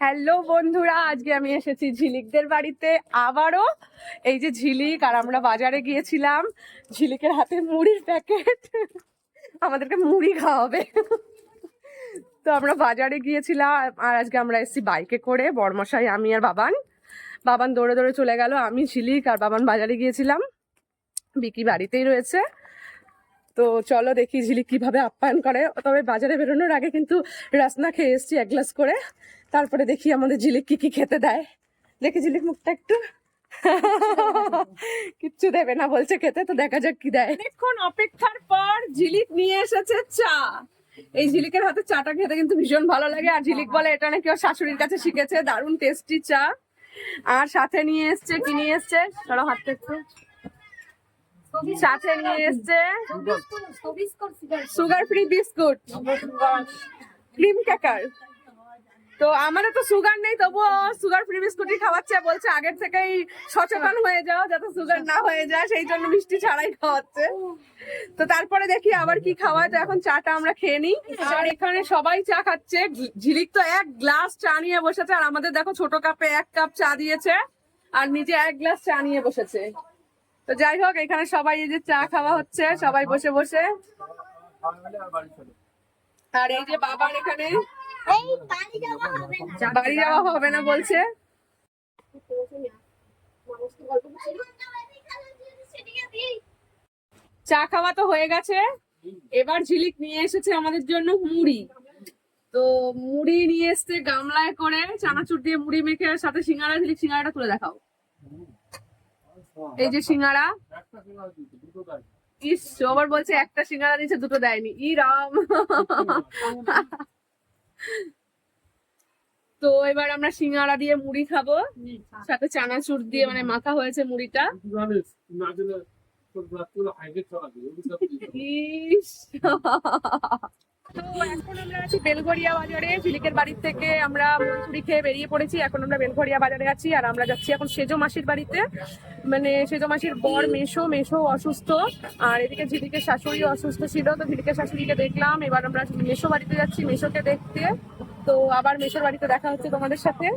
Hello বন্ধুরা, আজকে আমি এসেছি ঝিলিকদের বাড়িতে আবারও। এই যে ঝিলিক আর আমরা বাজারে গিয়েছিলাম, ঝিলিকের হাতে মুড়ির প্যাকেট, আমাদেরকে মুড়ি খাওয়াবে। তো আমরা বাজারে গিয়েছিলাম আর আজকে আমরা এসেছি বাইকে করে, বড়মশাই, আমি আর বাবান। বাবান দৌড়ে দৌড়ে চলে গেল, আমি ঝিলিক আর বাবান বাজারে গিয়েছিলাম। বিকি বাড়িতেই রয়েছে। তো চলো দেখি ঝিলিক কিভাবে আপ্যায়ন করে। তবে বাজারে বেরোনোর আগে কিন্তু রাসনা খেয়ে এসছি এক গ্লাস করে, তারপরে দেখি আমাদের ঝিলিক কি কি খেতে দেয়। দেখি ঝিলিক মুখটা একটু কিচ্ছু দেবে না বলছে খেতে, তো দেখা যাক কি দেয়। অনেকক্ষণ অপেক্ষার পর ঝিলিক নিয়ে এসেছে চা। এই ঝিলিকের হাতে চাটা খেতে কিন্তু ভীষণ ভালো লাগে, আর ঝিলিক বলে এটা নাকি ওর শাশুড়ির কাছে শিখেছে, দারুণ টেস্টি চা। আর সাথে নিয়ে এসছে কি নিয়ে এসছে, চলো হাঁটতে একটু। সাথে নিয়ে এসছে sugar free biscuit, cream cracker. তো আমাদের তো সুগার নেই, তবুও সুগার ফ্রি বিস্কুটই খাওয়াচ্ছে, বলছে আগের থেকেই সচেতন হয়ে যাও যাতে সুগার না হয়ে যায়, সেই জন্য মিষ্টি ছাড়াই খাওয়াচ্ছে। তো তারপরে দেখি আবার কি খাওয়ায়। তো এখন চাটা আমরা খেয়ে নিই। আর এখানে সবাই চা খাচ্ছে, ঝিলিক তো এক গ্লাস চা নিয়ে বসেছে, আর আমাদের দেখো ছোট কাপে 1 কাপ চা দিয়েছে আর নিজে 1 গ্লাস চা নিয়ে বসেছে। তো যাই হোক, এখানে সবাই এই যে চা খাওয়া হচ্ছে, সবাই বসে বসে। আর এই যে বাবার এখানে বাড়ি যাওয়া হবে না বলছে। চা খাওয়া তো হয়ে গেছে, এবার ঝিলিক নিয়ে এসেছে আমাদের জন্য মুড়ি। তো মুড়ি নিয়ে এসছে গামলায় করে, চানাচুর দিয়ে মুড়ি মেখে, সাথে সিঙ্গারা। ঝিলিক সিঙ্গারাটা তুলে দেখাও। এই যে সিঙ্গারা, ইস আবার বলছে একটা সিঙ্গারা দিয়েছে দুটো দেয়নি, ই রাম। তো এবার আমরা সিঙ্গারা দিয়ে মুড়ি খাবো, সাথে চানাচুর দিয়ে মানে মাখা হয়েছে মুড়িটা। ইস, তো এখন আমরা আছি বেলঘরিয়া বাজারে। ঝিলিকের বাড়ি থেকে আমরা মুড়ি খেয়ে বেরিয়ে পড়েছি, এখন আমরা বেলঘরিয়া বাজারে আছি। আর আমরা যাচ্ছি এখন সেজো মাসির বাড়িতে, মানে সেজো মাসির বর মেশো অসুস্থ, আর এদিকে ঝিলিকের শাশুড়িও অসুস্থ ছিল। তো ঝিলিকের শাশুড়িকে দেখলাম, এবার আমরা মেশো বাড়িতে যাচ্ছি মেশোকে দেখতে। তো আবার মেশোর বাড়িতে দেখা হচ্ছে তোমাদের সাথে।